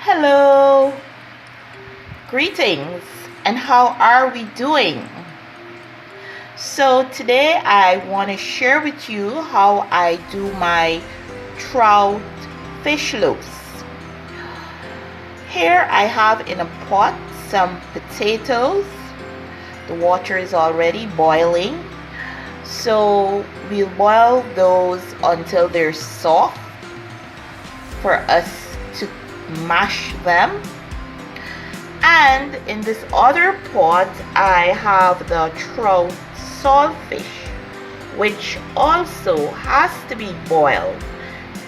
Hello, greetings, and how are we doing? So today I want to share with you how I do my trout fish loaves. Here I have in a pot some potatoes. The water is already boiling, so we'll boil those until they're soft for us to mash them. And in this other pot I have the trout saltfish, which also has to be boiled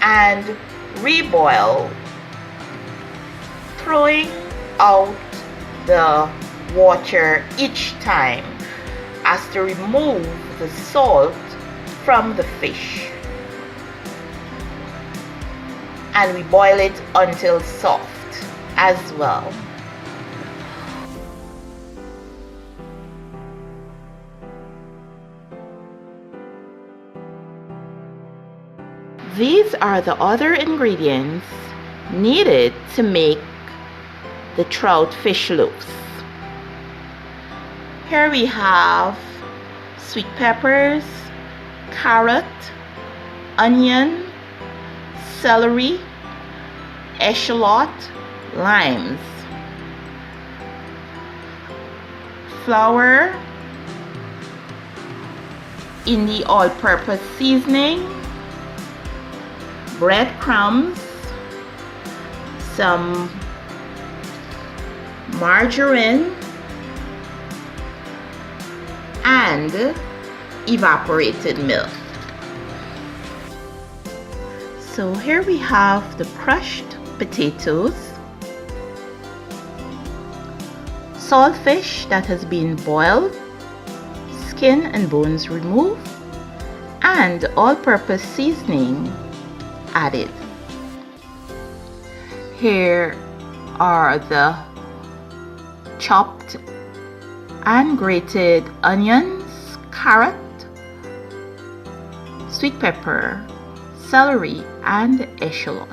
and reboiled, throwing out the water each time as to remove the salt from the fish. And we boil it until soft as well. These are the other ingredients needed to make the trout fish loaves. Here we have sweet peppers, carrot, onion, celery, echalot, limes, flour, in the all-purpose seasoning, breadcrumbs, some margarine, and evaporated milk. So here we have the crushed potatoes, saltfish that has been boiled, skin and bones removed, and all-purpose seasoning added. Here are the chopped and grated onions, carrot, sweet pepper, celery, and echalot.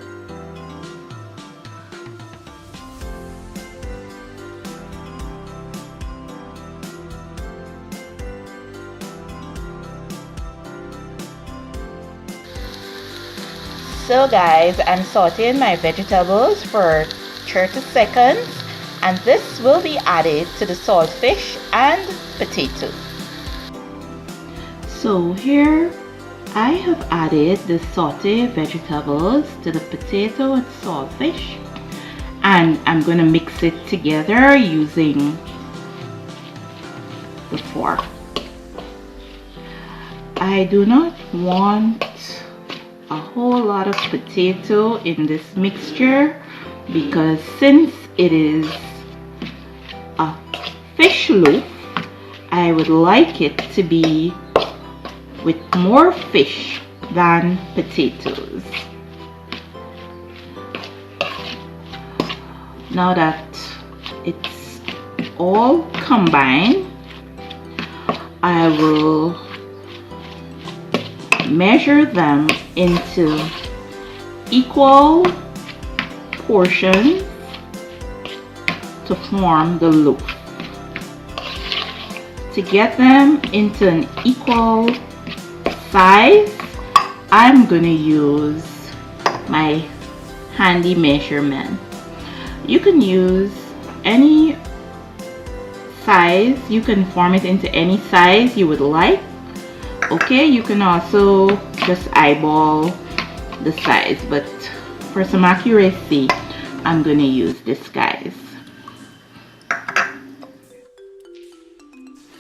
So guys, I'm sauteing my vegetables for 30 seconds, and this will be added to the saltfish and potatoes. So here I have added the sauteed vegetables to the potato and saltfish, and I'm going to mix it together using the fork. I do not want a whole lot of potato in this mixture because since it is a fish loaf, I would like it to be with more fish than potatoes. Now that it's all combined, I will measure them into equal portions to form the loaf. To get them into an equal size, I'm going to use my handy measurement. You can use any size, you can form it into any size you would like. Okay, you can also just eyeball the size, but for some accuracy, I'm going to use this, guys.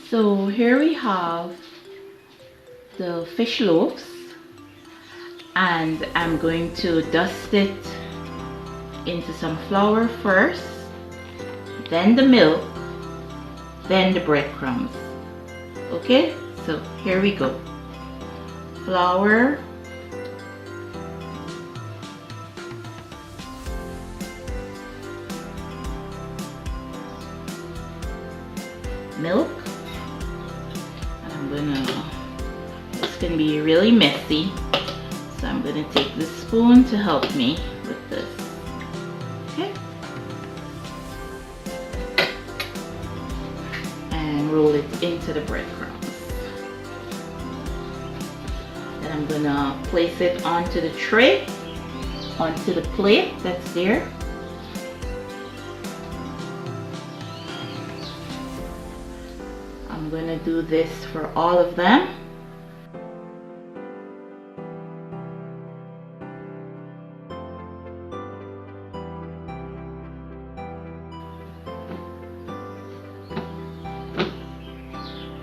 So here we have the fish loaves, and I'm going to dust it into some flour first, then the milk, then the breadcrumbs. Okay, so here we go. Flour, milk, this can be really messy, so I'm gonna take the spoon to help me with this. Okay, into the breadcrumbs. Then I'm gonna place it onto the tray, onto the plate that's there. I'm gonna do this for all of them.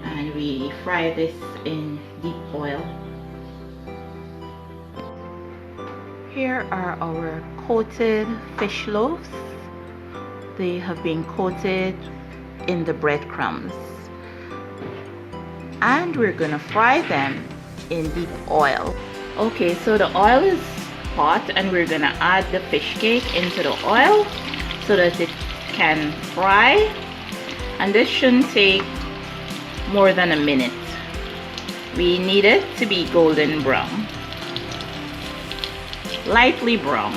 And we fry this in deep oil. Here are our coated fish loaves. They have been coated in the breadcrumbs. And we're gonna fry them in deep oil. Okay, so the oil is hot and we're gonna add the fish cake into the oil so that it can fry. And this shouldn't take more than a minute. We need it to be golden brown. Lightly brown.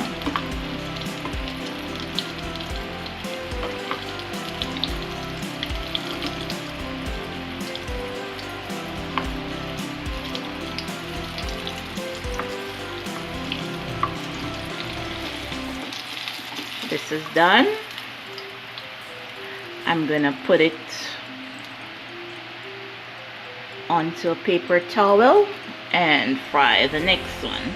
This is done. I'm gonna put it onto a paper towel and fry the next one.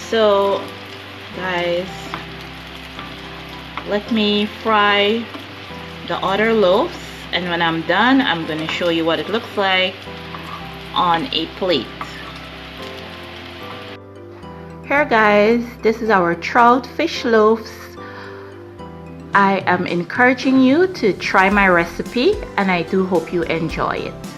So guys, let me fry the other loaves, and when I'm done I'm going to show you what it looks like on a plate. Here guys, this is our trout fish loaves. I am encouraging you to try my recipe and I do hope you enjoy it.